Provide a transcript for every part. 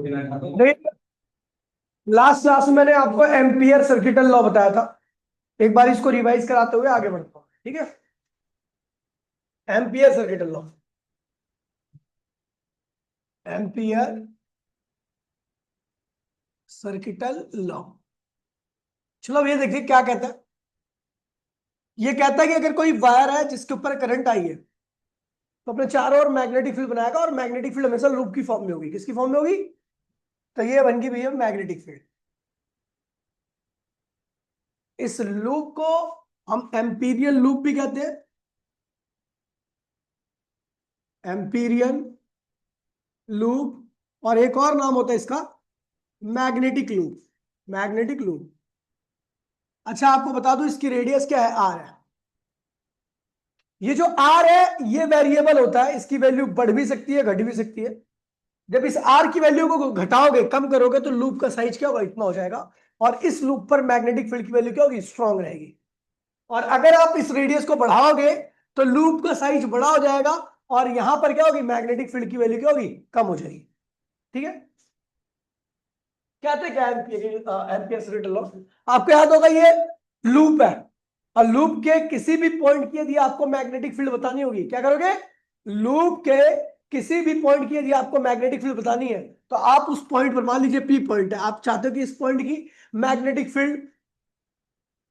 नहीं, last class में मैंने आपको एम्पियर सर्किटल लॉ बताया था। एक बार इसको रिवाइज कराते हुए आगे बढ़ता हूँ, ठीक है। Ampere circuital law, ampere circuital law. चलो अब ये देखिए क्या कहता है। ये कहता है कि अगर कोई वायर है जिसके ऊपर करंट आई है तो अपने चारों ओर मैग्नेटिक फील्ड बनाएगा, और मैग्नेटिक फील्ड हमेशा लूप की फॉर्म में होगी। किसकी फॉर्म में होगी? तो ये बन गई भैया मैग्नेटिक फील्ड। इस लूप को हम एम्पीरियल लूप भी कहते हैं, एम्पीरियल लूप। और एक और नाम होता है इसका मैग्नेटिक लूप, मैग्नेटिक लूप। अच्छा आपको बता दूं इसकी रेडियस क्या है? आर है। ये जो आर है ये वेरिएबल होता है, इसकी वैल्यू बढ़ भी सकती है घट भी सकती है। जब इस आर की वैल्यू को घटाओगे, कम करोगे, तो लूप का साइज क्या होगा? इतना हो जाएगा। और इस लूप पर मैग्नेटिक फील्ड की वैल्यू क्या होगी? स्ट्रांग रहेगी। और अगर आप इस रेडियस को बढ़ाओगे तो लूप का साइज बड़ा हो जाएगा, और यहां पर क्या होगी? मैग्नेटिक फील्ड की वैल्यू क्या होगी? कम हो जाएगी। ठीक है। कहते हैं क्या एम्पियर सर्किटल लॉ? आपको याद होगा ये लूप है, और लूप के किसी भी पॉइंट की यदि आपको मैग्नेटिक फील्ड बतानी होगी, क्या करोगे? लूप के किसी भी पॉइंट की यदि आपको मैग्नेटिक फील्ड बतानी है तो आप उस पॉइंट पर, मान लीजिए पी पॉइंट है, आप चाहते हो कि इस पॉइंट की मैग्नेटिक फील्ड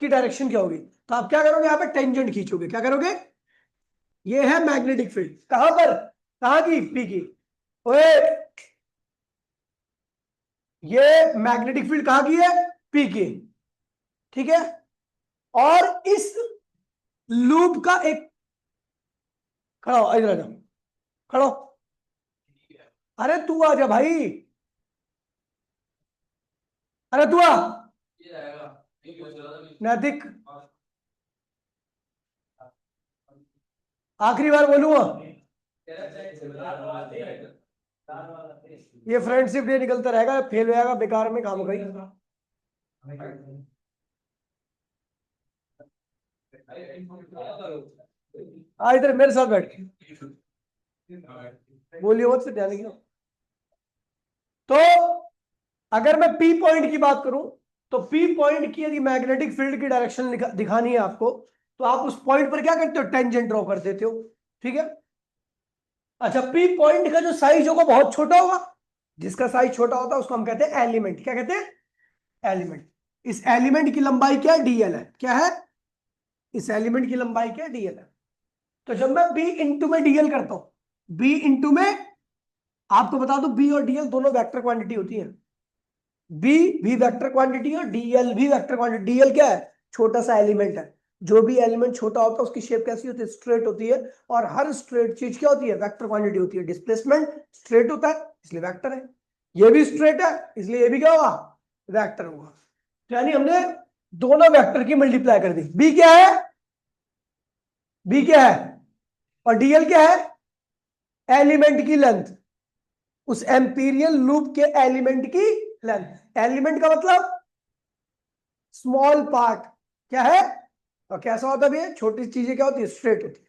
की डायरेक्शन क्या होगी, तो आप क्या करोगे? यहां पर टेंजेंट खींचोगे। क्या करोगे? ये है मैग्नेटिक फील्ड, कहां पर? कहां की? पी की। ओए, ये मैग्नेटिक फील्ड कहां की है? पी की। ठीक है। और इस लूप का एक, खड़ा हो इधर आ जाओ, खड़ा हो। अरे तू आ जा भाई, अरे तू आ। नैतिक, आखिरी बार बोलूंगा, ये फ्रेंडशिप डे निकलता रहेगा, फेल हो जाएगा बेकार में, काम गई। आ इधर मेरे साथ बैठ के बोलिए मत, फिर ध्यान रखियो। तो अगर मैं पी पॉइंट की बात करूं, तो पी पॉइंट की यदि मैग्नेटिक फील्ड की डायरेक्शन दिखानी है आपको, तो आप उस पॉइंट पर क्या करते हो? टेंजेंट ड्रॉ कर देते हो। ठीक है। अच्छा, पी पॉइंट का जो साइज होगा बहुत छोटा होगा। जिसका साइज छोटा होता है उसको हम कहते हैं एलिमेंट। क्या कहते हैं? एलिमेंट। इस एलिमेंट की लंबाई क्या है? डीएल है। क्या है? इस एलिमेंट की लंबाई क्या है? डीएल है। तो जब मैं बी इंटू में डीएल करता हूं, बी इंटू में, आपको बता दूं बी और डीएल दोनों वेक्टर क्वांटिटी होती है। बी भी वेक्टर क्वांटिटी और डीएल भी वेक्टर क्वांटिटी। डीएल क्या है? छोटा सा एलिमेंट है। जो भी एलिमेंट छोटा होता है उसकी शेप कैसी होती है? स्ट्रेट होती है। और हर स्ट्रेट चीज क्या होती है? वेक्टर क्वांटिटी होती है। डिस्प्लेसमेंट स्ट्रेट होता है इसलिए वेक्टर है। ये भी स्ट्रेट है इसलिए ये भी क्या होगा? वेक्टर होगा। तो यानी हमने दोनों वेक्टर की मल्टीप्लाई कर दी। बी क्या है? बी क्या है? और डीएल क्या है? एलिमेंट की लेंथ, उस एम्पीरियल लूप के एलिमेंट की लेंथ। एलिमेंट का मतलब स्मॉल पार्ट। क्या है? और कैसा होता है? छोटी चीजें क्या होती है? स्ट्रेट होती है।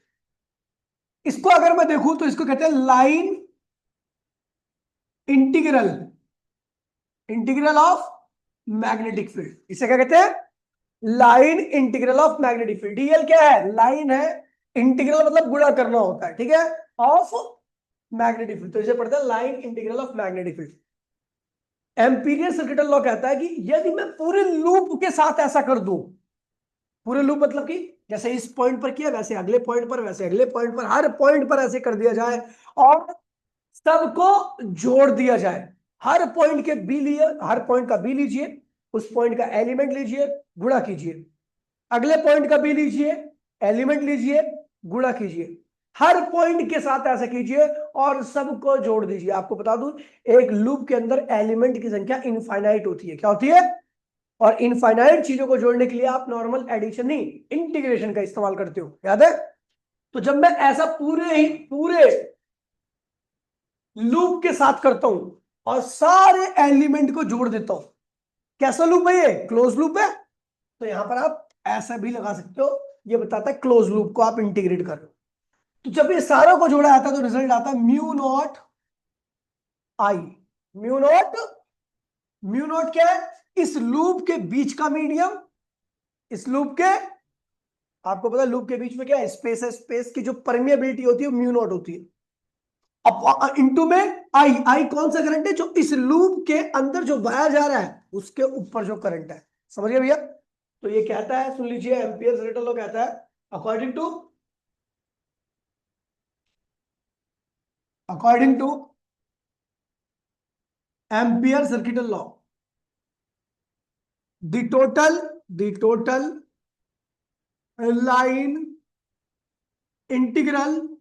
इसको अगर मैं देखूं तो इसको कहते हैं line integral, integral of magnetic field. इसे क्या कहते हैं? Line integral of magnetic field. DL क्या है? लाइन है। इंटीग्रल मतलब गुणा करना होता है, ठीक है, ऑफ मैग्नेटिक फील्ड। तो इसे पढ़ते हैं line integral of magnetic field. Amperian circuital law कहता है कि यदि मैं पूरे लूप के साथ ऐसा कर दूं, पूरे लूप मतलब कि जैसे इस पॉइंट पर किया वैसे अगले पॉइंट पर, वैसे अगले पॉइंट पर, हर पॉइंट पर ऐसे कर दिया जाए, और सबको जोड़ दिया जाए। हर पॉइंट के बी लिए, हर पॉइंट का बी लीजिए, उस पॉइंट का एलिमेंट लीजिए, गुणा कीजिए। अगले पॉइंट का बी लीजिए, एलिमेंट लीजिए, गुणा कीजिए। हर पॉइंट के साथ ऐसा कीजिए और सबको जोड़ दीजिए। आपको बता दूं एक लूप के अंदर एलिमेंट की संख्या इनफाइनाइट होती है। क्या होती है? और इनफाइनाइट चीजों को जोड़ने के लिए आप नॉर्मल एडिशन नहीं, इंटीग्रेशन का इस्तेमाल करते हो, याद है? तो जब मैं ऐसा पूरे लूप के साथ करता हूं और सारे एलिमेंट को जोड़ देता हूं, कैसा लूप है ये? क्लोज लूप है। तो यहां पर आप ऐसा भी लगा सकते हो, ये बताता है क्लोज लूप को आप इंटीग्रेट कर रहे हो। तो जब ये सारों को जोड़ा जाता है तो रिजल्ट आता है म्यू नॉट आई। म्यू नॉट, म्यू नॉट क्या है? इस लूप के बीच का मीडियम, इस लूप के, आपको पता है लूप के बीच में क्या है? स्पेस है, स्पेस की जो परमिएबिलिटी होती है म्यू नॉट होती है। अब इनटू में आई, आई कौन सा करंट है? जो इस लूप के अंदर जो वायर जा रहा है उसके ऊपर जो करंट है। समझ गए भैया? तो ये कहता है, सुन लीजिए, एम्पियर रिटल लॉ कहता है, according to, according to Ampere circuital law, the total line integral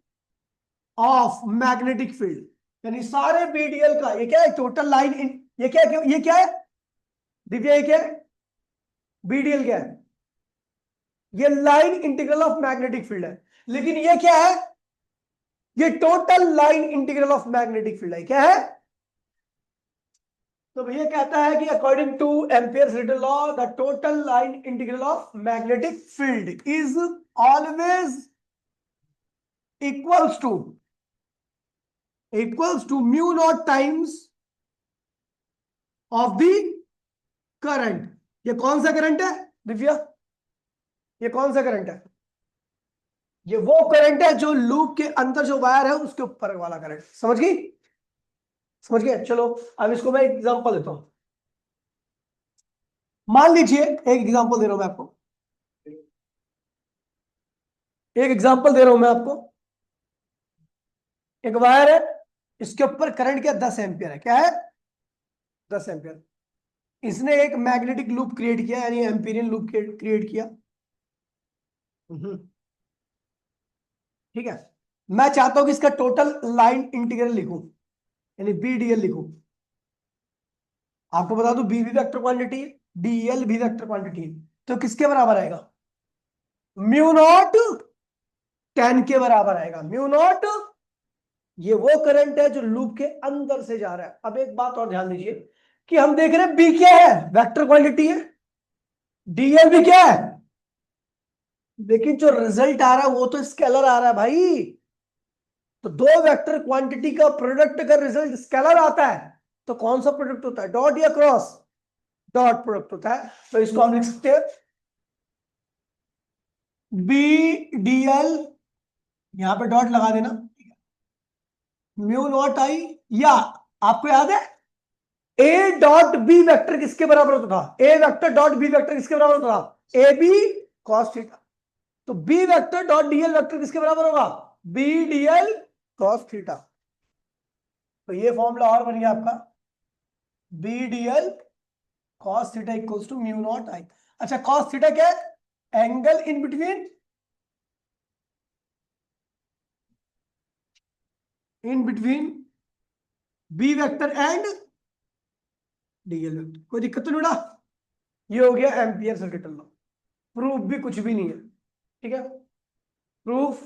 of magnetic field, यानी सारे बीडीएल का, ये क्या है? टोटल लाइन, ये क्या है? ये क्या है दिव्या? ये क्या है? बीडीएल क्या है? ये line integral of magnetic field है। लेकिन ये क्या है? ये total line integral of magnetic field है। क्या है? तो भैया कहता है कि according to Ampere's circuital law, the total line integral of magnetic field is always equals to mu naught times of the current. ये कौन सा करंट है दिव्या? ये कौन सा करंट है? ये वो करंट है जो लूप के अंदर जो वायर है उसके ऊपर वाला करंट। समझ गई? समझ गए? चलो अब इसको मैं एग्जांपल देता हूं। मान लीजिए, एक एग्जांपल दे रहा हूं मैं आपको, एक एग्जांपल दे रहा हूं मैं आपको। एक वायर है, इसके ऊपर करंट क्या? 10 एम्पियर है। क्या है? 10 एम्पियर। इसने एक मैग्नेटिक लूप क्रिएट किया, यानी एम्पीरियन लूप क्रिएट किया। ठीक है। मैं चाहता हूं कि इसका टोटल लाइन इंटीग्रल लिखूं, यानी बीडीएल लिखूं। आपको बता दूं बी भी वेक्टर क्वांटिटी है, डीएल भी वेक्टर क्वांटिटी है। तो किसके बराबर आएगा? म्यू नॉट 10 के बराबर आएगा। म्यू नॉट, ये वो करंट है जो लूप के अंदर से जा रहा है। अब एक बात और ध्यान दीजिए कि हम देख रहे हैं बी क्या है? वेक्टर क्वांटिटी है। डीएल भी क्या है? लेकिन जो रिजल्ट आ रहा है वो तो स्केलर आ रहा है भाई। तो दो वेक्टर क्वांटिटी का प्रोडक्ट का रिजल्ट स्केलर आता है तो कौन सा प्रोडक्ट होता है? डॉट या क्रॉस? डॉट प्रोडक्ट होता है। तो इसको हम लिख सकते हैं बी डीएल, यहां पे डॉट लगा देना, म्यू नॉट आई, या आपको याद है ए डॉट बी वेक्टर किसके बराबर होता था? A vector dot b vector किसके बराबर होता था? A b cos theta. तो b vector dot DL vector किसके बराबर होगा? B dl cos theta. तो ये फॉर्मूला और बन गया आपका, b dl cos theta equals to mu naught i. अच्छा, कॉस थीटा क्या है? Angle in between, in between b vector and dl vector. कोई दिक्कत तो नहीं बेटा? ये हो गया एम्पियर सर्किटल लॉ। प्रूफ भी कुछ भी नहीं है। ठीक है, प्रूफ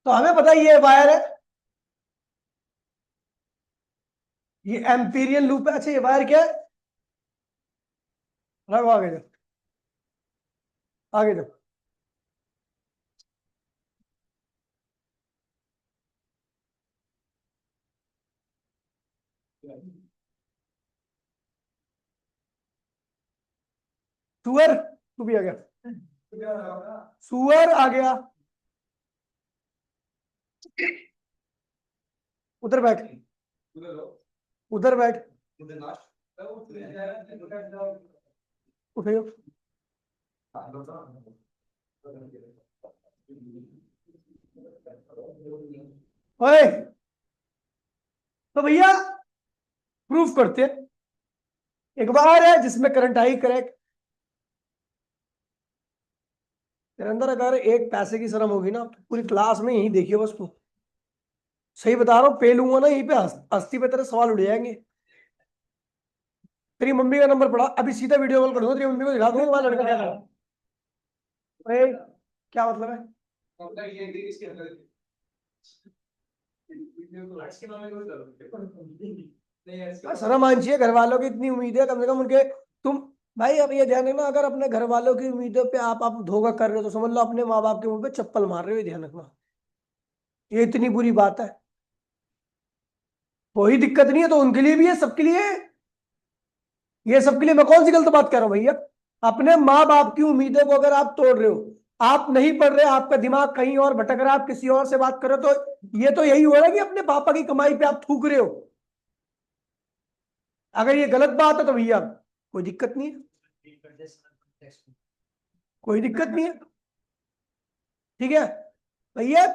तो हमें पता ही है वायर है, ये एम्पीरियन लूप है। अच्छा, ये वायर क्या है? रखो आगे जाओ, आगे जाओ। सुअर, तू भी आ गया, सुअर आ गया, उधर बैठ, उधर बैठ, उठो। ओए, तो भैया प्रूफ करते हैं। एक बार है जिसमें करंट आई करेक्ट, तेरे अंदर अगर एक पैसे की शर्म होगी ना तो पूरी क्लास में यही देखिए बस तू। सही बता रहा हूँ, पे लूंगा ना यहीं पे, हस्ती पे तेरे सवाल उड़ जाएंगे। तेरी मम्मी का नंबर पड़ा, अभी सीधा वीडियो कॉल कर दूंगा, तेरी मम्मी को दिखा दूंगा तुम्हारा लड़का क्या कर रहा है। ओए, क्या मतलब है? शर्म आनी चाहिए, घर वालों की इतनी उम्मीद है कम से कम उनके। तुम भाई अब ये ध्यान रखना, अगर अपने घर वालों की उम्मीदों पे आप धोखा कर रहे हो तो समझ लो अपने माँ बाप के मुंह पे चप्पल मार रहे हो, ये ध्यान रखना। ये इतनी बुरी बात है? कोई दिक्कत नहीं है, तो उनके लिए भी है, सबके लिए है। ये सबके लिए मैं कौन सी गलत बात कर रहा हूं भैया? अपने माँ बाप की उम्मीदों को अगर आप तोड़ रहे हो, आप नहीं पढ़ रहे, आपका दिमाग कहीं और भटक रहा है, आप किसी और से बात कर रहे हो, तो ये तो यही हो रहा है कि अपने पापा की कमाई पे आप थूक रहे हो। अगर ये गलत बात है तो भैया कोई दिक्कत नहीं है, कोई दिक्कत नहीं है। ठीक है भैया,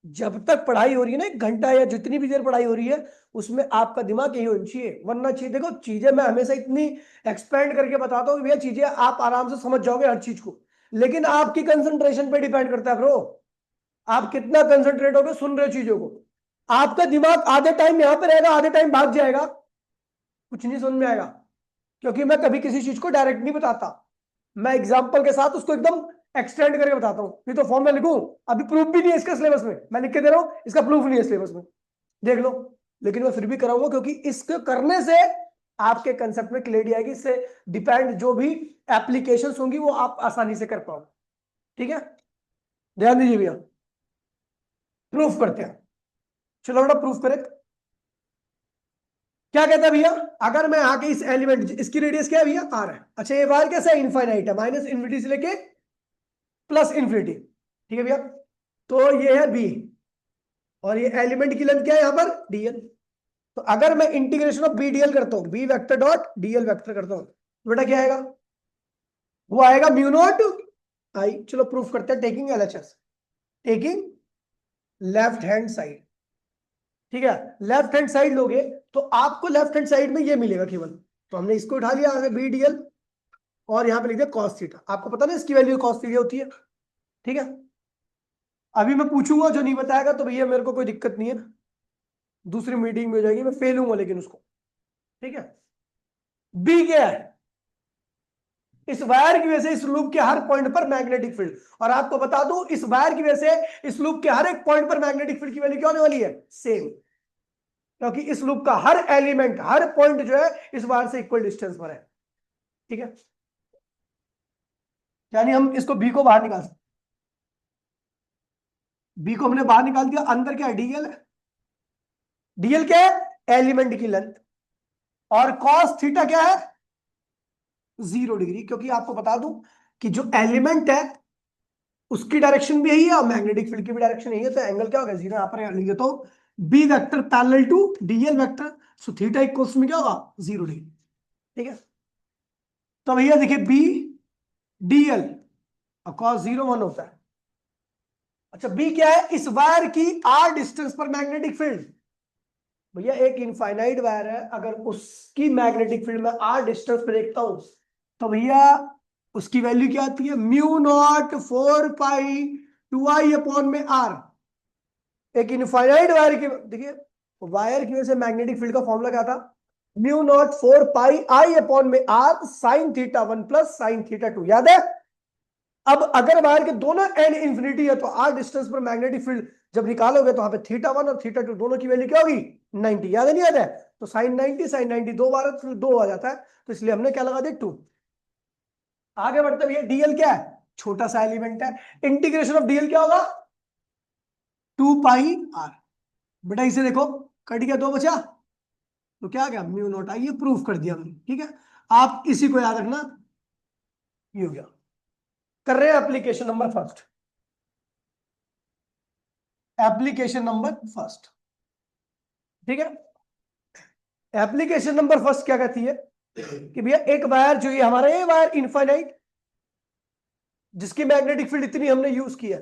जब तक पढ़ाई हो रही है ना, 1 घंटा या जितनी भी देर पढ़ाई हो रही है, उसमें आपका दिमाग यही होना चाहिए, वरना चाहिए। देखो चीजें मैं हमेशा इतनी एक्सपेंड करके बताता हूँ भैया, चीजें आप आराम से समझ जाओगे हर चीज को, लेकिन आपकी कंसंट्रेशन पे डिपेंड करता है ब्रो। आप कितना कंसंट्रेट होगे सुन रहे हो चीजों को। आपका दिमाग आधे टाइम यहां पे रहेगा, आधे टाइम भाग जाएगा, कुछ नहीं समझ में आएगा। क्योंकि मैं कभी किसी चीज को डायरेक्ट नहीं बताता, मैं एग्जाम्पल के साथ उसको एकदम एक्सटेंड करके बताता हूँ। नहीं तो फॉर्म में लिखूं, अभी प्रूफ भी नहीं है इसका सिलेबस में, मैं लिख के दे रहा हूं, इसका प्रूफ नहीं है सिलेबस में, देख लो। लेकिन मैं फिर भी कराऊंगा, क्योंकि इसको करने से आपके कंसेप्ट में क्लियरिटी आएगी, इससे डिपेंड जो भी एप्लीकेशंस होंगी वो आप आसानी से कर पाओ। ठीक है, ध्यान दीजिए भैया। प्रूफ करते हैं, चलो बेटा प्रूफ करें। क्या कहता है भैया, अगर मैं आके इस एलिमेंट, इसकी रेडियस क्या है भैया, आर है। अच्छा ये वायर कैसा है, इनफाइनाइट है, माइनस इन्फिनिटी से लेके प्लस इन्फिनिटी। ठीक है भैया, तो ये है बी, और ये एलिमेंट की लेंथ क्या है यहां पर, डीएल। तो अगर मैं इंटीग्रेशन ऑफ बी डीएल करता हूं, B vector dot DL vector करता हूं, तो बेटा क्या आएगा, वो आएगा म्यू नॉट आई। चलो प्रूफ करते हैं, taking LHS, taking left hand side. ठीक है, लेफ्ट हैंड साइड लोगे तो आपको लेफ्ट हैंड साइड में ये मिलेगा केवल। तो हमने इसको उठा लिया आगे बी डीएल, और यहां पे लिख दिया कॉस थीटा। आपको पता ना इसकी वैल्यू कॉस थीटा होती है। ठीक है, अभी मैं पूछूंगा, जो नहीं बताएगा तो भैया मेरे को कोई दिक्कत नहीं है, दूसरी मीटिंग में हो जाएगी, मैं फेल हूंगा लेकिन उसको। ठीक है, बी क्या है, इस वायर की वजह से इस लूप के हर पॉइंट पर मैग्नेटिक फील्ड। और आपको बता दूं, इस वायर की वजह से इस लूप के हर एक पॉइंट पर मैग्नेटिक फील्ड की वैल्यू क्या होने वाली है, सेम। क्योंकि इस लूप का हर एलिमेंट, हर पॉइंट जो है इस वायर से इक्वल डिस्टेंस पर है। ठीक है, यानी हम इसको बी को बाहर निकाल सकते, बी को हमने बाहर निकाल दिया। अंदर क्या है, डीएल है। डीएल क्या है, एलिमेंट की लेंथ। और कॉस थीटा क्या है, 0 डिग्री। क्योंकि आपको बता दूं कि जो एलिमेंट है उसकी डायरेक्शन भी यही है और मैग्नेटिक फील्ड की भी डायरेक्शन यही है, तो एंगल क्या होगा, 0। यहां पर लिख देता हूं, B vector parallel to DL vector, so theta equals में क्या होगा, 0 डिग्री। ठीक है, तो भैया देखिए बी डीएल और कॉस 0 1 होता है। अच्छा बी क्या है, इस वायर की आर डिस्टेंस पर मैग्नेटिक फील्ड। भैया एक इनफाइनाइट वायर है, अगर उसकी मैग्नेटिक फील्ड में आर डिस्टेंस पे देखता हूं, तो भैया उसकी वैल्यू क्या आती है, म्यू नॉट 4 पाई 2 आई अपॉन में आर। एक इनफाइनाइट वायर की, देखिए वायर की वजह से मैग्नेटिक फील्ड का फॉर्मूला क्या था, mu naught 4 pi I upon में r sine theta 1 plus sine theta 2, याद है। अब अगर वायर के दोनों एंड इंफिनिटी है, तो आर डिस्टेंस पर मैग्नेटिक फील्ड जब निकालोगे तो वहां पे थीटा 1 और थीटा 2 दोनों की वैल्यू क्या होगी, 90। याद है नहीं याद है, तो साइन 90 दो बार फिर 2 आ जाता है, तो इसलिए हमने क्या लगा दिया 2। आगे बढ़ते हुए डीएल क्या है, छोटा सा एलिमेंट है, इंटीग्रेशन ऑफ डीएल क्या होगा, 2 पाई आर। बेटा इसे देखो, कट गया, 2 बचा, तो क्या गया, म्यू नॉट आई। ये प्रूफ कर दिया हमने। ठीक है, आप इसी को याद रखना, ये हो गया। कर रहे हैं application number first, application number first. ठीक है, एप्लीकेशन नंबर फर्स्ट क्या कहती है कि भैया एक वायर जो ये हमारा, ये वायर इनफाइनाइट, जिसकी मैग्नेटिक फील्ड इतनी हमने यूज किया,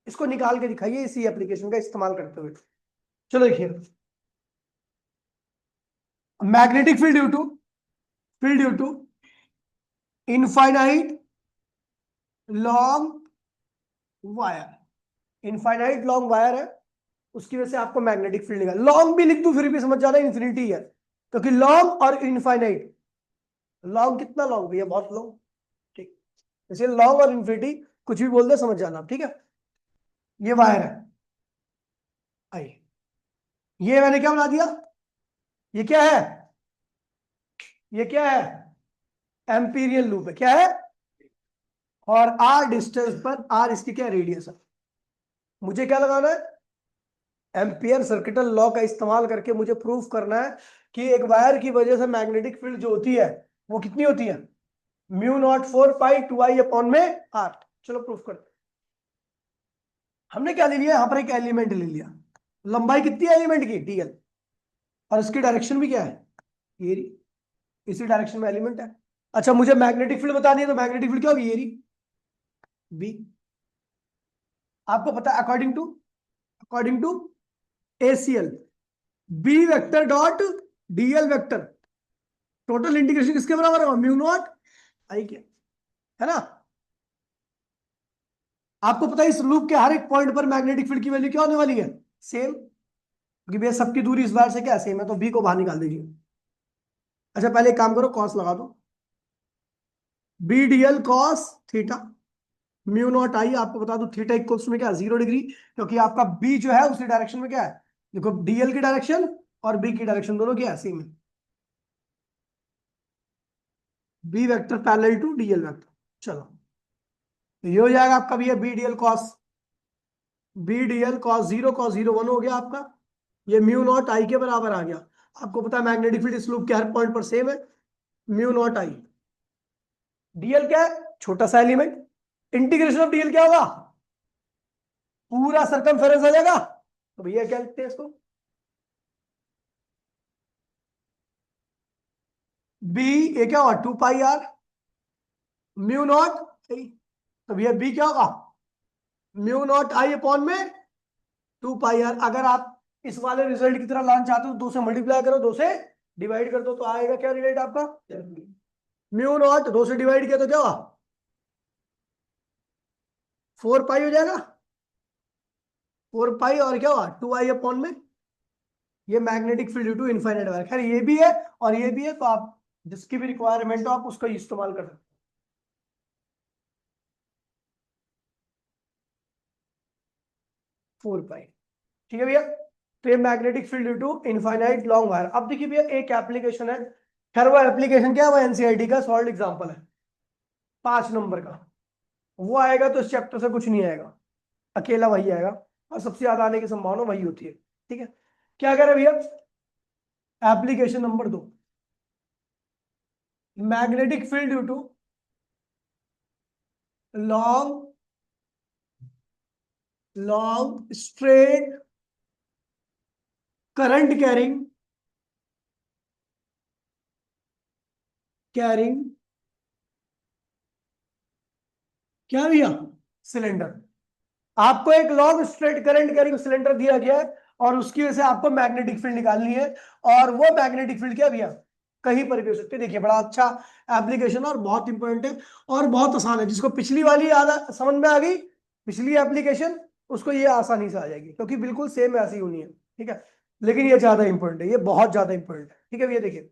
इसको निकाल के दिखाइए इसी एप्लीकेशन का इस्तेमाल करते हुए। चलो देखिए, magnetic field due to infinite long wire, infinite long wire है, उसकी वजह से आपको मैग्नेटिक फील्ड निकाल। लॉन्ग भी लिख दूं फिर भी समझ जाना इन्फिनिटी है, क्योंकि लॉन्ग और इनफाइनाइट, लॉन्ग कितना लॉन्ग भैया, बहुत लॉन्ग। ठीक, इसलिए लॉन्ग और इन्फिनिटी कुछ भी बोल दे समझ जाना। ठीक है, ये वायर है, आई, ये मैंने क्या बना दिया, ये क्या है, ये क्या है, एम्पीरियल लूप है, क्या है, और आर डिस्टेंस पर, आर इसकी क्या रेडियस है। मुझे क्या लगाना है, एम्पियर सर्किटल लॉ का इस्तेमाल करके मुझे प्रूफ करना है कि एक वायर की वजह से मैग्नेटिक फील्ड जो होती है वो कितनी होती है, म्यू नॉट 4 पाई 2 आई अपॉन में आर। चलो प्रूफ करते हैं। हमने क्या ले लिया, यहां पर एक एलिमेंट ले लिया, लंबाई कितनी है एलिमेंट की, डीएल, और इसकी डायरेक्शन भी क्या है, ये रही, इसी डायरेक्शन में एलिमेंट है। अच्छा मुझे मैग्नेटिक फील्ड बतानी है, तो मैग्नेटिक फील्ड क्या होगी, ये रही, बी। आपको पता है according to ACL, B vector dot DL vector total integration किसके बराबर होगा, म्यू नॉट आई के, है ना। आपको पता है इस लूप के हर एक पॉइंट पर मैग्नेटिक फील्ड की वैल्यू क्या होने वाली है, सेम, क्योंकि भैया सबकी दूरी इस बार से क्या सेम है, तो बी को बाहर निकाल दीजिए। अच्छा पहले एक काम करो, कॉस लगा दो, b dl cos theta, mu naught i, आपको बता दो थीटा इक्वल्स में क्या 0 डिग्री, क्योंकि आपका बी जो है उसी डायरेक्शन में क्या है, देखो डीएल की डायरेक्शन और बी की डायरेक्शन दोनों क्या है, सेम है, B vector parallel to DL vector. चलो तो ये हो जाएगा आपका भैया बी डी एल कॉस 0 1 हो गया आपका, ये म्यू नॉट आई के बराबर आ गया। आपको पता है मैग्नेटिक फील्ड इस लूप के हर पॉइंट पर सेम है, म्यू नॉट आई, डीएल क्या है, छोटा सा एलिमेंट, इंटीग्रेशन ऑफ डीएल क्या होगा, पूरा सरकमफेरेंस आ जाएगा, तो भैया क्या लिखते हैं इसको, बी, ये क्या होगा 2 पाई आर म्यू नॉट आई, तो भैया बी क्या होगा, म्यू नॉट आई अपॉन में 2 पाई आर। अगर आप इस वाले रिजल्ट की तरह लाना चाहते हो, 2 से मल्टीप्लाई करो, 2 से डिवाइड कर दो, तो आएगा क्या रिजल्ट आपका, म्यू नॉट 2 से डिवाइड किया तो क्या हुआ, 4 पाई हो जाएगा, 4 पाई और क्या हुआ 2 आई अपॉन में, ये magnetic field due to infinite wire. खैर ये भी है और ये भी है, तो आप जिसकी भी रिक्वायरमेंट हो आप उसका इस्तेमाल कर सकते हो। 4 पाई, ठीक है भैया। तो ये magnetic field due to infinite long wire. अब देखिए भैया एक एप्लीकेशन है, खैर वो एप्लीकेशन क्या है, वो एनसीईआरटी का सॉल्व एग्जांपल है, 5 नंबर का, वो आएगा तो इस चैप्टर से कुछ नहीं आएगा, अकेला वही आएगा, और सबसे ज्यादा आने की संभावना वही होती है, ठीक है। क्या कह रहे भैया, application number 2, magnetic field due to long long straight current carrying क्या भैया, सिलेंडर। आपको एक long straight current carrying cylinder दिया गया है और उसकी वजह से आपको मैग्नेटिक फील्ड निकालनी है, और वो मैग्नेटिक फील्ड क्या भैया, कहीं पर भी हो सकती है। देखिए बड़ा अच्छा एप्लीकेशन और बहुत इंपॉर्टेंट है और बहुत आसान है, जिसको पिछली वाली याद समझ में आ गई, पिछली एप्लीकेशन, उसको ये आसानी से आ जाएगी, क्योंकि बिल्कुल सेम ऐसी होनी है, ठीक है। लेकिन ये ज्यादा इंपॉर्टेंट है, ये बहुत ज्यादा इंपॉर्टेंट है, ठीक है भैया। देखिए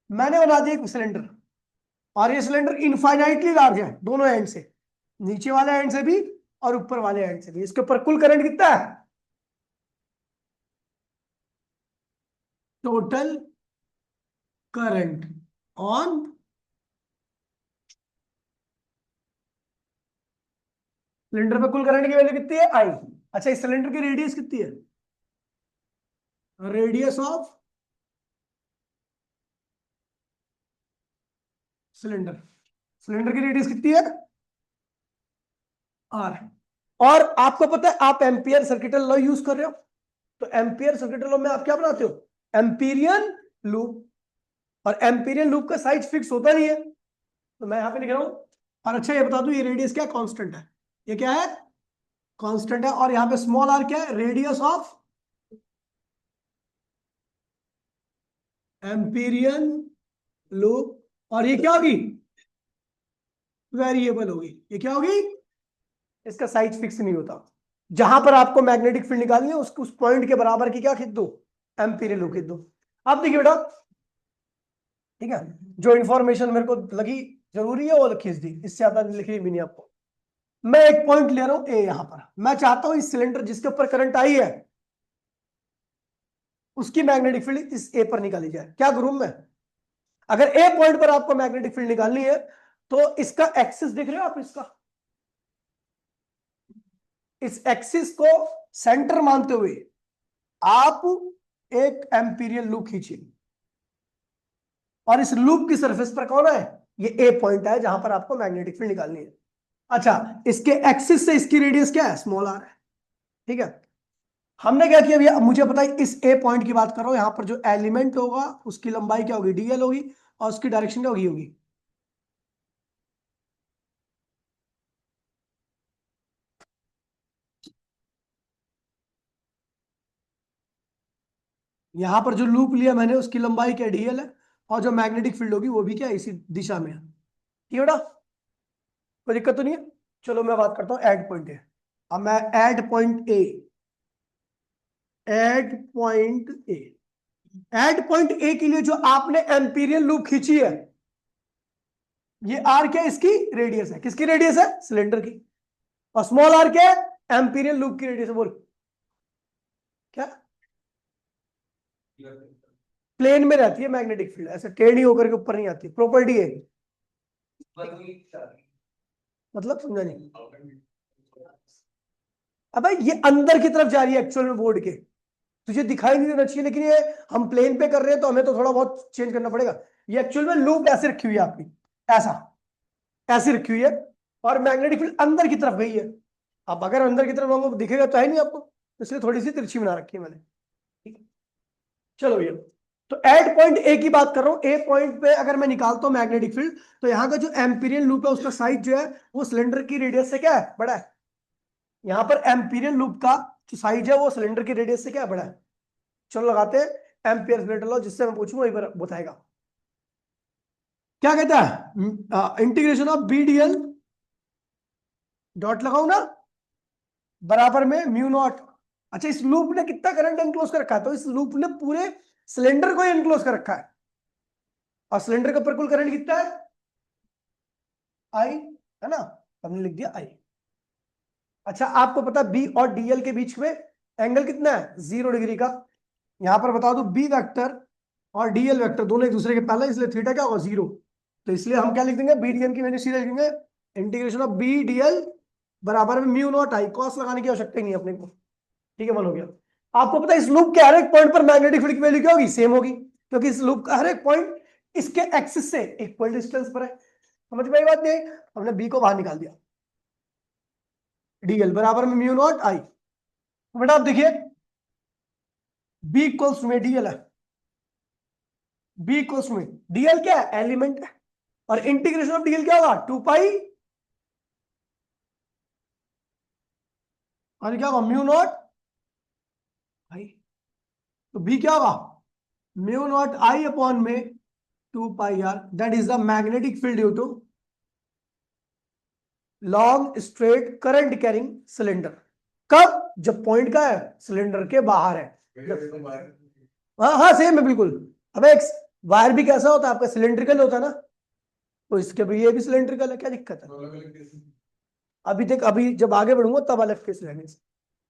मैंने बना दिया एक सिलेंडर, और ये सिलेंडर इनफाइनाइटली लार्ज है दोनों एंड से, नीचे वाले एंड से भी और ऊपर वाले एंड से भी। इसके ऊपर कुल करंट कितना है, टोटल करंट ऑन सिलेंडर पे कुल करंट की वैल्यू कितनी है, आई। अच्छा इस सिलेंडर की रेडियस कितनी है, रेडियस ऑफ सिलेंडर, सिलेंडर की रेडियस कितनी है, आर। और आपको पता है आप एम्पियर सर्किटल लॉ यूज कर रहे हो, तो एम्पियर सर्किटल लॉ में आप क्या बनाते हो, एम्पीरियन लूप, और एम्पीरियन लूप का साइज फिक्स होता नहीं है, तो मैं यहां पे लिख रहा हूं। और अच्छा ये बता दूं, ये रेडियस क्या कांस्टेंट है, ये क्या है, कांस्टेंट है, और यहां पे स्मॉल आर क्या है, रेडियस ऑफ एम्पीरियन लूप, और ये क्या होगी, वेरिएबल होगी। ये क्या होगी, इसका साइज फिक्स नहीं होता, जहां पर आपको मैग्नेटिक फील्ड निकालनी है उस पॉइंट के बराबर की क्या खींच दो, एम्पीरियन लूप खींच दो। अब देखिए बेटा, ठीक है, जो इंफॉर्मेशन मेरे को लगी जरूरी है वो खींच दी, इससे ज्यादा लिखनी भी नहीं आपको। मैं एक पॉइंट ले रहा हूं ए, यहां पर मैं चाहता हूं इस सिलेंडर जिसके ऊपर करंट आई है उसकी मैग्नेटिक फील्ड इस ए पर निकाली जाए। क्या करूं मैं, अगर ए पॉइंट पर आपको मैग्नेटिक फील्ड निकालनी है, तो इसका एक्सिस देख रहे हो आप, इसका इस एक्सिस को सेंटर मानते हुए आप एक एम्पीरियल लूप खींचिए और इस लूप की सरफेस पर कौन है, ये ए पॉइंट है जहां पर आपको मैग्नेटिक फील्ड निकालनी है। अच्छा, इसके एक्सिस से इसकी रेडियस क्या है, स्मॉल आर है। ठीक है, हमने क्या किया भैया, मुझे पता है इस ए पॉइंट की बात कर रहा हूं, यहां पर जो एलिमेंट होगा उसकी लंबाई क्या होगी, डीएल होगी, और उसकी डायरेक्शन क्या होगी यहां पर जो लूप लिया मैंने उसकी लंबाई क्या डीएल है, और जो मैग्नेटिक फील्ड होगी वो भी क्या इसी दिशा में है। ठीक है बेटा, कोई दिक्कत तो नहीं है। चलो मैं बात करता हूँ एड पॉइंट ए। अब मैं at point A, at point A, at point A के लिए जो आपने एम्पीरियल लूप खींची है, ये आर क्या है, इसकी रेडियस है। किसकी रेडियस है, सिलेंडर की। और स्मॉल आर क्या है, एम्पीरियल लूप की रेडियस है। बोल क्या, प्लेन में रहती है मैग्नेटिक फील्ड, ऐसे टेढ़ी होकर के ऊपर नहीं आती, प्रॉपर्टी है। मतलब समझा नहीं। अब ये अंदर की तरफ जा रही है एक्चुअल में बोर्ड के, तुझे दिखाई नहीं देना चाहिए, लेकिन ये हम प्लेन पे कर रहे हैं तो हमें तो थोड़ा बहुत चेंज करना पड़ेगा। ये एक्चुअल में लूप ऐसे रखी हुई है आपकी, ऐसा ऐसे रखी हुई है, और मैग्नेटिक फील्ड अंदर की तरफ गई है। अब अगर अंदर की तरफ होगा दिखेगा तो है नहीं आपको, इसलिए थोड़ी सी तिरछी बना रखी है मैंने। ठीक है, चलो भैया, तो एट पॉइंट ए की बात कर रहा हूं। ए पॉइंट पे अगर मैं निकालता हूं मैग्नेटिक फील्ड, तो यहाँ का जो एम्पीरियल लूप है उसका साइज जो है वो सिलेंडर की रेडियस से क्या है, बड़ा है। यहाँ पर एम्पीरियल लूप का जो साइज है वो सिलेंडर की रेडियस से क्या है, बड़ा है। चलो लगाते हैं एम्पियर लेटर लॉ, जिससे मैं पूछूंगा वही पर बताएगा। क्या कहता है, integration of B DL, dot लगाऊ ना, बराबर में म्यू नॉट। अच्छा, इस लूप ने कितना करंट एनक्लोज कर रखा है, तो इस लूप ने पूरे सिलेंडर को एनक्लोज कर रखा है, और सिलेंडर का पर कुल करंट कितना है, आई, है ना, हमने लिख दिया आई। अच्छा, आपको पता बी और डीएल के बीच में एंगल कितना है, 0 डिग्री का। यहां पर बता दो बी वेक्टर और डीएल वेक्टर दोनों एक दूसरे के पहले, इसलिए थीटा क्या होगा, 0। तो इसलिए हम क्या लिख देंगे, बी डीएल की वैल्यू सीधे लिख देंगे, इंटीग्रेशन ऑफ बी डीएल बराबर में म्यू नॉट आई, कॉस लगाने की आवश्यकता ही नहीं अपने को। ठीक है, मन हो गया। आपको पता है इस लूप के हर एक पॉइंट पर मैग्नेटिक फील्ड की वैल्यू क्या होगी, सेम होगी, क्योंकि इस लूप का हर एक पॉइंट इसके एक्सिस से इक्वल डिस्टेंस पर है। समझ में आई बात नहीं, हमने बी को बाहर निकाल दिया, डीएल बराबर में म्यू नॉट आई। तो बेटा आप देखिए, बी इक्वल्स में डीएल है, बी इक्वल्स में डीएल क्या है, एलिमेंट है, और इंटीग्रेशन ऑफ डीएल क्या होगा, 2 पाई, और क्या होगा, म्यू नॉट आई। तो बी क्या होगा, म्यू नॉट आई अपॉन में 2 pi r, that is the magnetic field due to long straight current carrying cylinder. कब, जब पॉइंट का है, सिलेंडर के बाहर है। हाँ हाँ सेम है बिल्कुल। अब एक वायर भी कैसा होता है आपका, सिलेंड्रिकल होता है ना, तो इसके भी ये भी सिलेंड्रिकल है, क्या दिक्कत है। अभी देख, अभी जब आगे बढ़ूंगा तब अलग केस लेने से,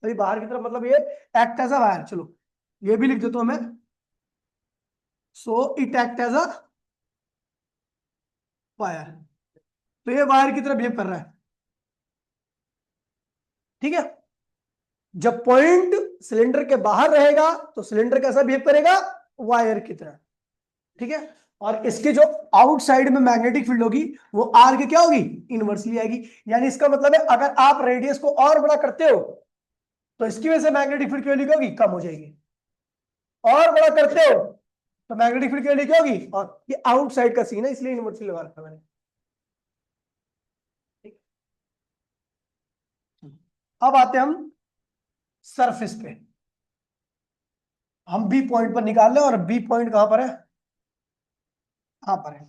अभी बाहर की तरफ मतलब ये एक्ट एज अ वायर। चलो ये भी लिख देता हूं मैं, so it act as a wire, तो ये वायर की तरह बिहेव कर रहा है। ठीक है, जब पॉइंट सिलेंडर के बाहर रहेगा तो सिलेंडर कैसा बिहेव करेगा, वायर की तरह। ठीक है, और इसके जो आउटसाइड में मैग्नेटिक फील्ड होगी वो आर के क्या होगी, इनवर्सली आएगी। यानी इसका मतलब है अगर आप रेडियस को और बड़ा करते हो तो इसकी वजह से मैग्नेटिक फील्ड की वैल्यू क्या होगी, कम हो जाएगी। और बड़ा करते हो तो मैग्नेटिक फील्ड की वैल्यू क्या होगी, और ये आउटसाइड का सीन है इसलिए इनवर्सली लगा रखा मैंने। अब आते हैं हम सरफेस पे, हम बी पॉइंट पर निकाल लें, और बी पॉइंट कहां पर है, कहां पर है।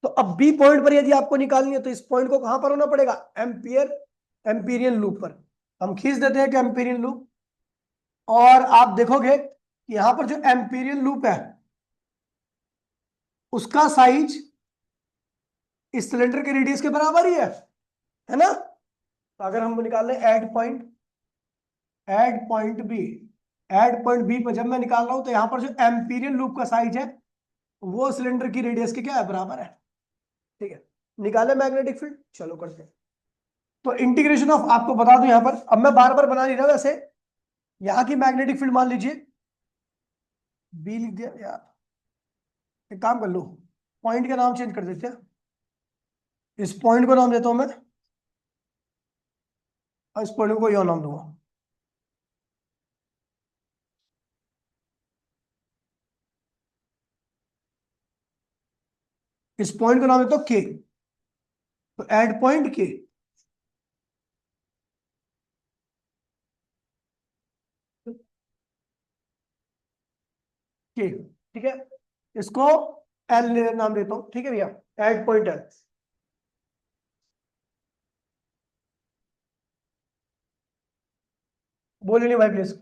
तो अब बी पॉइंट पर यदि आपको निकालनी है तो इस पॉइंट को कहां पर होना पड़ेगा, एम्पीरियन लूप पर। हम खींच देते हैं कि एम्पीरियन लूप, और आप देखोगे कि यहां पर जो एम्पीरियन लूप है उसका साइज इस सिलेंडर के रेडियस के बराबर ही है ना। तो अगर हम निकाल लें एड पॉइंट बी पर जब मैं निकाल रहा हूं तो यहां पर जो एम्पीरियन लूप का साइज है वो सिलेंडर की रेडियस के क्या है, बराबर है। ठीक है, निकाले मैग्नेटिक फील्ड, चलो करते हैं। तो इंटीग्रेशन ऑफ, आपको बता दूं यहां पर, अब मैं बार बार बना नहीं रहा वैसे, यहां की मैग्नेटिक फील्ड मान लीजिए बी लिख दिया यार, एक काम कर लो, पॉइंट का नाम चेंज कर देते हैं, इस पॉइंट को नाम देता हूं मैं, और इस पॉइंट को कोई और नाम दूंगा। इस पॉइंट को नाम देता हूं के, तो एड पॉइंट के। के ठीक है, इसको एल नाम देता हूं, ठीक है भैया, एड पॉइंट एल। बोलिए नहीं भाई प्लीज,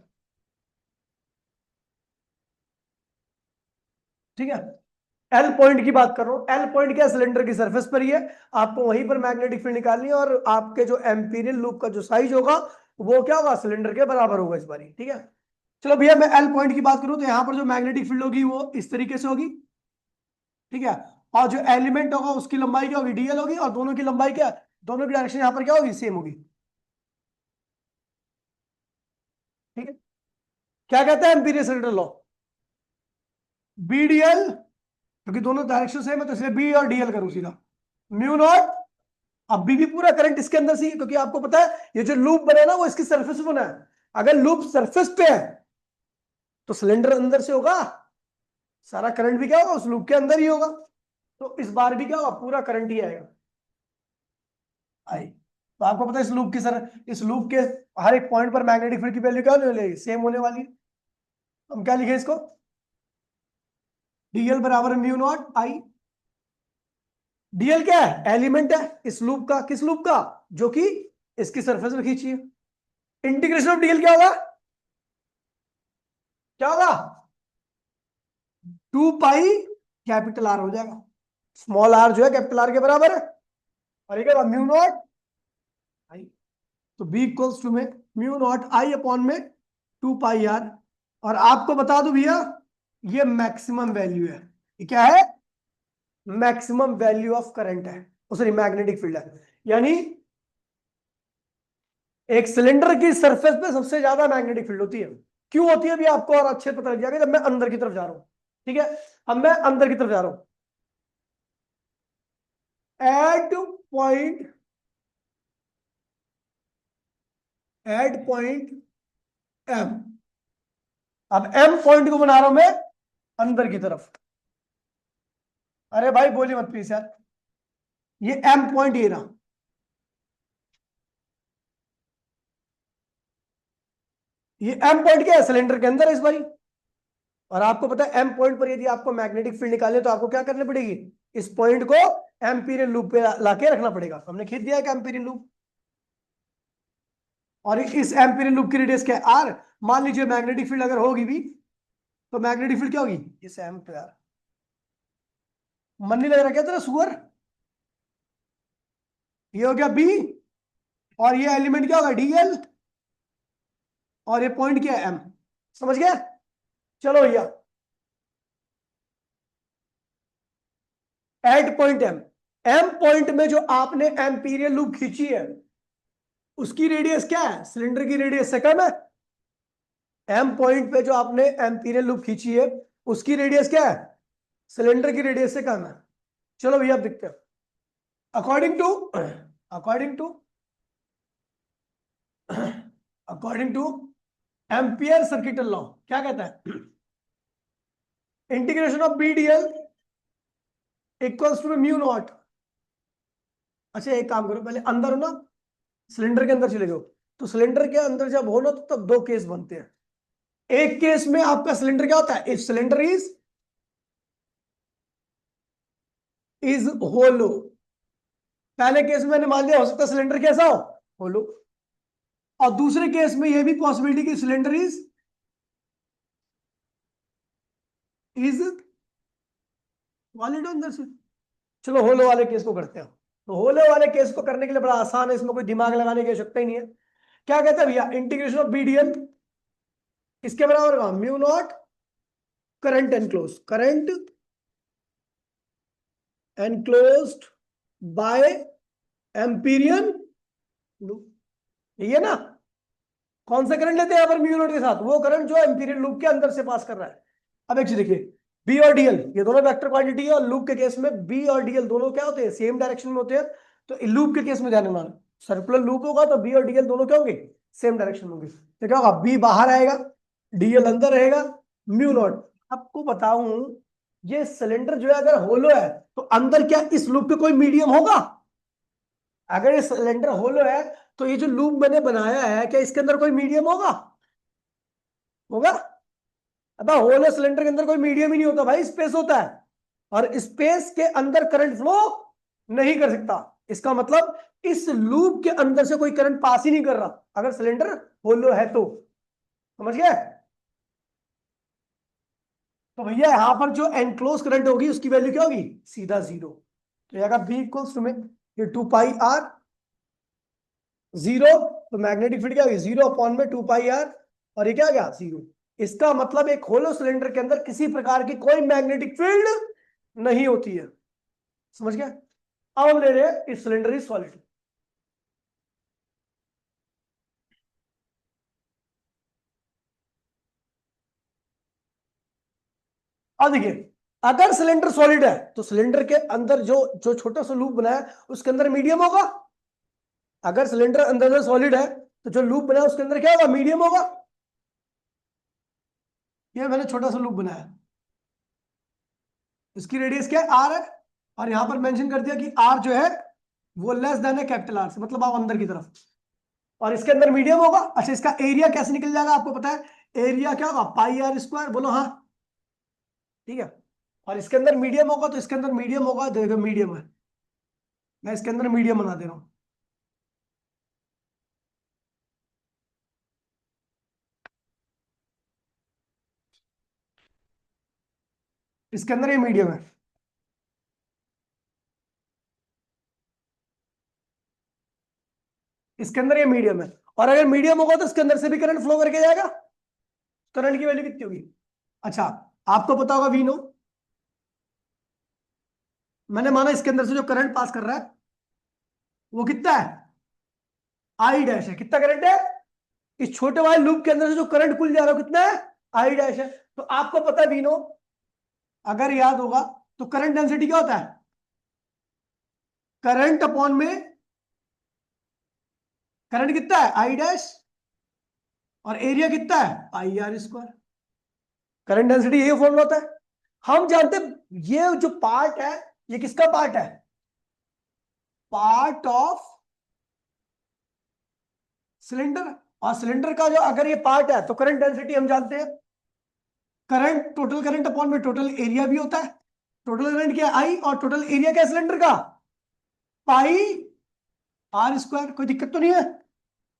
ठीक है। एल पॉइंट की बात कर रहा हूं, एल पॉइंट क्या, सिलेंडर की सरफेस पर ही है, आपको वहीं पर मैग्नेटिक फील्ड निकालनी है, और आपके जो एम्पीरियल लूप का जो साइज होगा वो क्या होगा, सिलेंडर के बराबर होगा इस बारी, ठीक है। चलो भैया, मैं एल पॉइंट की बात करूं तो यहां पर जो मैग्नेटिक फील्ड होगी वो इस तरीके से होगी, ठीक है। और जो एलिमेंट होगा उसकी लंबाई क्या होगी, डीएल होगी, और दोनों की लंबाई क्या, दोनों की डायरेक्शन यहां पर क्या होगी, सेम होगी, ठीक है। क्या कहता है एम्पीरियल सिलेंडर लॉ, बीडीएल, क्योंकि दोनों डायरेक्शन सेम है तो इसलिए बी और डीएल करूं सीधा, म्यू नॉट। अब भी पूरा करंट इसके अंदर से ही है, क्योंकि आपको पता है ये जो लूप बना है ना वो इसकी सरफेस पे बना है, अगर लूप सरफेस पे है तो सिलेंडर अंदर से होगा, सारा करंट भी क्या होगा उस लूप के अंदर ही होगा, तो इस बार भी क्या होगा, पूरा करंट ही आएगा। आई, तो आपको पता है इस लूप की सर, इस लूप के हर एक पॉइंट पर मैग्नेटिक फील्ड की वैल्यू क्या होने वाली है, सेम होने वाली है। हम क्या लिखे इसको, डीएल बराबर म्यू नॉट आई। डीएल क्या है, एलिमेंट है इस लूप का, किस लूप का, जो कि इसकी सरफेस में खींची है। इंटीग्रेशन ऑफ डीएल क्या होगा, क्या होगा, 2 पाई कैपिटल आर हो जाएगा, स्मॉल आर जो है कैपिटल आर के बराबर है, और ये म्यू नॉट आई, तो बी इक्वल्स टू में म्यू नॉट आई अपॉन में 2 पाई आर। और आपको बता दूं भैया, ये मैक्सिमम वैल्यू है, ये क्या है, मैक्सिमम वैल्यू ऑफ करंट है, सॉरी मैग्नेटिक फील्ड है, यानी एक सिलेंडर की सरफेस पे सबसे ज्यादा मैग्नेटिक फील्ड होती है। क्यों होती है अभी आपको और अच्छे पता लग जाएगा जब मैं अंदर की तरफ जा रहा हूं, ठीक है। अब मैं अंदर की तरफ जा रहा हूं, at point, at point M, अब एम पॉइंट को बना रहा हूं मैं अंदर की तरफ, अरे भाई बोलिए मत प्लीज यार, ये एम पॉइंट ये रहा, ये एम पॉइंट क्या है, सिलेंडर के अंदर है इस बारी। और आपको पता है एम पॉइंट पर यदि आपको मैग्नेटिक फील्ड निकालनी है तो आपको क्या करनी पड़ेगी, इस पॉइंट को एम्पीरियल लूप पे लाके रखना पड़ेगा, हमने खींच दिया है एम्पीरियल लूप, और इस एम्पीरियल लूप की रेडियस क्या है, आर। मान लीजिए मैग्नेटिक फील्ड अगर होगी भी, तो मैग्नेटिक फील्ड क्या होगी, इस एम पे यार, मन नहीं लग रहा क्या तेरा सुअर, ये हो गया बी, और ये एलिमेंट क्या होगा, डीएल, और ये पॉइंट क्या है, एम। समझ गया, चलो भैया, at point M, M point में जो आपने एम्पीरियल लूप खींची है उसकी रेडियस क्या है, सिलेंडर की रेडियस से कम है। एम पॉइंट पे जो आपने एम्पीरियल लूप खींची है उसकी रेडियस क्या है, सिलेंडर की रेडियस से कम है। चलो भैया अब देखते हैं, according to, according to, according to Ampere circuital law क्या कहता है, integration of B DL equals to mu naught. अच्छा एक काम करो, पहले अंदर हो ना, सिलेंडर के अंदर चले जाओ, तो सिलेंडर के अंदर जब हो ना तो तब दो केस बनते हैं। एक केस में आपका सिलेंडर क्या होता है, इफ सिलेंडर इज होलो, पहले केस में मैंने मान लिया हो सकता है सिलेंडर कैसा हो, होलो। और दूसरे केस में यह भी पॉसिबिलिटी कि सिलेंडर इज वॉलिड अंदर से। चलो होलो वाले केस को करते हैं, तो होलो वाले केस को करने के लिए बड़ा आसान है, इसमें कोई दिमाग लगाने की आवश्यकता ही नहीं है। क्या कहते हैं भैया, इंटीग्रेशन ऑफ बीडीएल इसके बराबर होगा mu naught current enclose, current enclosed bye Amperian loop, यही है ना। कौन सा करंट लेते हैं यहाँ पर म्यू नॉट के साथ? वो करंट जो एम्पीरियल लूप के अंदर से पास कर रहा है। अब एक चीज देखिए, बी और डीएल ये दोनों वेक्टर क्वांटिटी है, और लूप के केस में बी और डीएल दोनों क्या होते हैं? सेम डायरेक्शन में होते हैं। तो लूप के केस में ध्यान रखना, सर्कुलर लूप होगा तो बी और डीएल दोनों क्या होंगे? सेम डायरेक्शन में होंगे। तो क्या होगा? बी बाहर आएगा, डीएल अंदर रहेगा, म्यू नॉट। आपको बताऊं, ये सिलेंडर जो है अगर होलो है तो अंदर क्या इस लूप के कोई मीडियम होगा? अगर ये सिलेंडर होलो है तो ये जो लूप मैंने बनाया है, क्या इसके अंदर कोई मीडियम होगा? होगा? अब होलो सिलेंडर के अंदर कोई मीडियम ही नहीं होता भाई, स्पेस होता है, और स्पेस के अंदर करंट फ्लो नहीं कर सकता। इसका मतलब इस लूप के अंदर से कोई करंट पास ही नहीं कर रहा अगर सिलेंडर होलो है तो। समझ गए? तो भैया यहां पर जो एनक्लोज करंट होगी उसकी वैल्यू क्या होगी? सीधा जीरो। तो अगर बी इक्वल्स टू में ये 2 पाई आर जीरो, तो मैग्नेटिक फील्ड क्या होगी? जीरो अपॉन में 2 पाई आर, और ये क्या आ गया? जीरो। इसका मतलब एक होलो सिलेंडर के अंदर किसी प्रकार की कोई मैग्नेटिक फील्ड नहीं होती है। समझ गया? अब हम ले रहे हैं इस सिलेंडर इज सॉलिड। अब देखिए, अगर सिलेंडर सॉलिड है तो सिलेंडर के अंदर जो जो छोटा सा लूप बनाया है उसके अंदर मीडियम होगा। अगर सिलेंडर अंदर सॉलिड है तो जो लूप बनाया उसके अंदर क्या होगा? मीडियम होगा। ये मैंने छोटा सा लूप बनाया, इसकी रेडियस क्या है? आर है, और यहां पर मेंशन कर दिया कि आर जो है वो लेस देन है कैपिटल आर से, मतलब आप अंदर की तरफ, और इसके अंदर मीडियम होगा। अच्छा, इसका एरिया कैसे निकल जाएगा आपको पता है? एरिया क्या होगा? पाई आर स्क्वायर। बोलो हाँ। ठीक है, और इसके अंदर मीडियम होगा तो इसके अंदर मीडियम होगा, देखो मीडियम है, मैं इसके अंदर मीडियम बना दे रहा हूं। इसके अंदर ये मीडियम है, इसके अंदर ये मीडियम है, और अगर मीडियम होगा तो इसके अंदर से भी करंट फ्लो करके जाएगा। करंट की वैल्यू कितनी होगी? अच्छा, आपको पता होगा वी नो, मैंने माना इसके अंदर से जो करंट पास कर रहा है वो कितना है? आई डैश है। कितना करंट है? इस छोटे वाले लूप के अंदर से जो करंट कुल जा रहा है कितना है? आई डैश है। तो आपको पता है वी नो, अगर याद होगा तो करंट डेंसिटी क्या होता है? करंट अपॉन में, करंट कितना है? आई डैश, और एरिया कितना है? पाई आर स्क्वायर। करंट डेंसिटी यही फॉर्मूला होता है। हम जानते हैं ये जो पार्ट है ये किसका पार्ट है? Part of cylinder. और सिलेंडर का जो अगर ये पार्ट है तो करंट डेंसिटी हम जानते हैं, करंट टोटल करंट अपॉन में टोटल एरिया भी होता है। टोटल करंट क्या है? आई, और टोटल एरिया क्या है सिलेंडर का? पाई आर स्क्वायर। कोई दिक्कत तो नहीं है?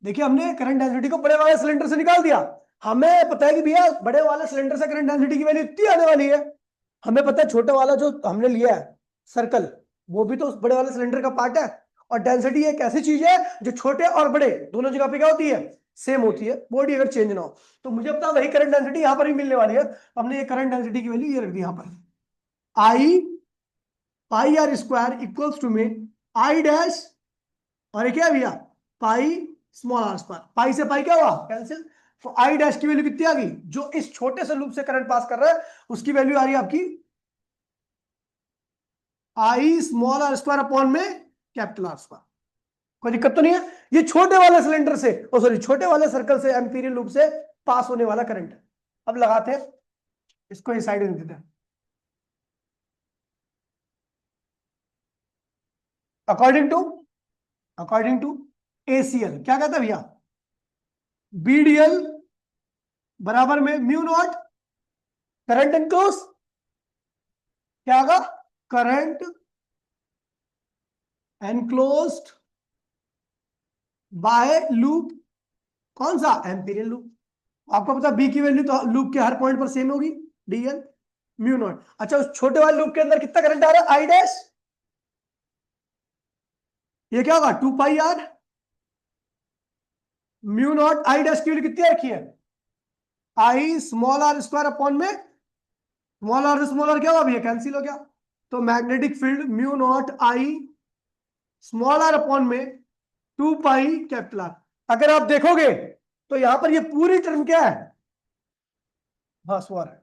देखिए, हमने करंट डेंसिटी को बड़े वाले सिलेंडर से निकाल दिया। हमें पता है कि भैया बड़े वाले सिलेंडर से करंट डेंसिटी की वैल्यू इतनी आने वाली है। हमें पता है छोटा वाला जो हमने लिया है सर्कल, वो भी तो उस बड़े वाले सिलेंडर का पार्ट है। और डेंसिटी एक ऐसी चीज है जो छोटे और बड़े दोनों जगह पे क्या होती है? सेम होती है, बॉडी अगर चेंज ना हो। तो मुझे पता है वही करंट डेंसिटी यहां पर भी मिलने वाली है, तो हमने ये करंट डेंसिटी की वैल्यू ये रख दी यहां पर। I pi r square equals to में आई डैश, और ये क्या है भैया? Pi small are square. Pi से पाई क्या हुआ? कैंसिल। तो आई डैश की वैल्यू कितनी आ गई? जो इस छोटे से लूप से करंट पास कर रहा है उसकी वैल्यू आ रही है आपकी I small are square upon में कैपिटल आर स्क्वायर। कोई दिक्कत तो नहीं है? ये छोटे वाले सिलेंडर से, ओ सॉरी, छोटे वाले सर्कल से एम्पीरियल लूप से पास होने वाला करंट है। अब लगाते हैं इसको, इस साइड में देते हैं। According to, according to ACL क्या कहता है भैया? बीडीएल बराबर में म्यू नॉट करंट इनक्लोज, क्या होगा? Current enclosed bye loop. कौन सा? Amperian loop. आपको पता बी की वैल्यू तो लूप के हर पॉइंट पर सेम होगी, डीएल म्यू नॉट। अच्छा, उस छोटे वाले लूप के अंदर कितना करंट आ रहा है? आई डैश, ये क्या होगा? 2 pi r mu naught. I dash की वैल्यू कितनी रखी है? I small are square upon में स्मॉल आर क्या हुआ भैया? कैंसिल हो गया। तो magnetic field mu naught i small r upon में 2 पाई कैपिटल आर। अगर आप देखोगे तो यहां पर ये पूरी टर्म क्या है, हाँ स्क्वायर है,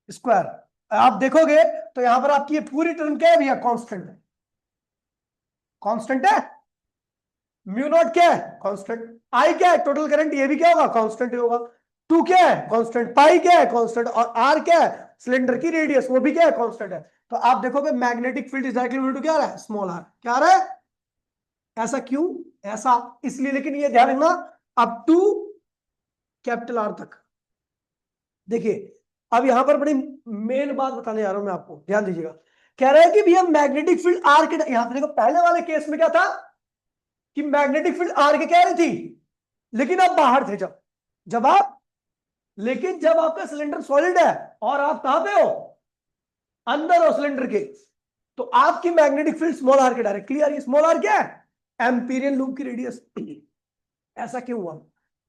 स्क्वायर। आप देखोगे तो यहां पर आपकी ये पूरी टर्म क्या है भैया, कांस्टेंट है, कांस्टेंट है। म्यू नॉट क्या है, कांस्टेंट। आई क्या है, टोटल करंट, ये भी क्या होगा, कांस्टेंट ही होगा। 2 क्या है, कांस्टेंट। पाई क्या है, कांस्टेंट। और आर क्या है, सिलेंडर की रेडियस, वो भी क्या है, कांस्टेंट है। तो आप देखोगे magnetic field is directly equal to क्या आ रहा है, स्मॉल आर। क्या आ रहा है, ऐसा क्यों, ऐसा इसलिए, लेकिन ये ध्यान रखना अप टू कैपिटल आर तक। देखिए अब यहां पर बड़ी मेन बात बताने जा रहा हूं मैं आपको, ध्यान दीजिएगा। कह रहा है कि भैया मैग्नेटिक फील्ड आर के, यहां पे देखो पहले वाले केस में क्या था कि मैग्नेटिक फील्ड आर के कह रही थी, लेकिन आप बाहर थे जब जब आप लेकिन जब आपका सिलेंडर सॉलिड है और आप कहां पे हो, अंदर हो सिलेंडर के, तो आपकी मैग्नेटिक फील्ड स्मॉल आर के डायरेक्टली आ रही है। स्मॉल आर क्या है, एम्पीरियन लूप की रेडियस। ऐसा क्यों हुआ,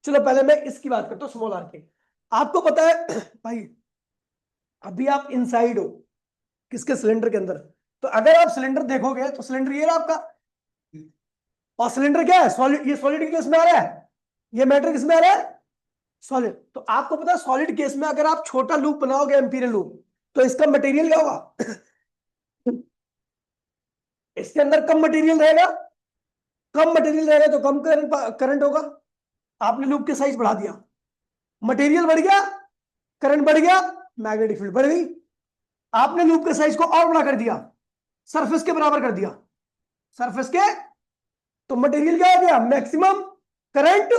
चलो पहले मैं इसकी बात करता हूं स्मॉल आर के। आपको पता है भाई, अभी आप इनसाइड हो किसके, सिलेंडर के अंदर। तो अगर आप सिलेंडर देखोगे तो सिलेंडर ये रहा आपका, और सिलेंडर क्या है, सॉलिड। ये सॉलिड केस में आ रहा है, ये मैटर किस में आ रहा है, सॉलिड। तो आपको पता है सॉलिड केस में अगर आप छोटा लूप बनाओगे, एम्पीरियल लूप, तो इसका मटेरियल क्या होगा इसके अंदर कम मटेरियल रहेगा, कम मटेरियल रहेगा तो कम करंट होगा। आपने लूप के साइज बढ़ा दिया, मटेरियल बढ़ गया, करंट बढ़ गया, मैग्नेटिक फील्ड बढ़ गई। आपने लूप के साइज को और बड़ा कर दिया, सरफेस के बराबर कर दिया, सरफेस के, तो मटेरियल क्या हो गया, maximum current,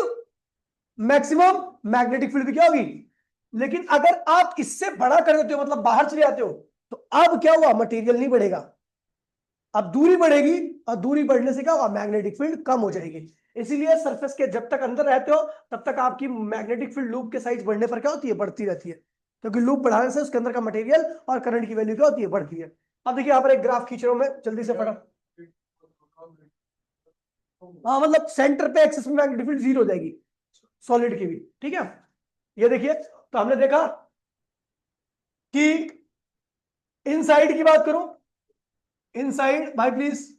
maximum magnetic field भी क्या होगी। लेकिन अगर आप इससे बड़ा कर देते हो, मतलब बाहर चले जाते हो, तो अब क्या हुआ, मटेरियल नहीं बढ़ेगा, अब दूरी बढ़ेगी, और दूरी बढ़ने से क्या होगा, मैग्नेटिक फील्ड कम हो जाएगी। इसीलिए सरफेस के जब तक अंदर रहते हो तब तक आपकी मैग्नेटिक फील्ड लूप के साइज बढ़ने पर क्या होती है, बढ़ती रहती है, क्योंकि लूप बढ़ाने से उसके अंदर का मटेरियल और करंट की वैल्यू क्या होती है, बढ़ती है। अब देखिए यहाँ पर एक ग्राफ खींच रहा हूं मैं, जल्दी से फटा। हाँ मतलब सेंटर पे एक्सिस में मैग्नेटिक फील्ड 0 हो जाएगी, सॉलिड की भी, ठीक है। ये देखिए, तो हमने देखा कि इनसाइड की बात करूं, इनसाइड भाई प्लीज,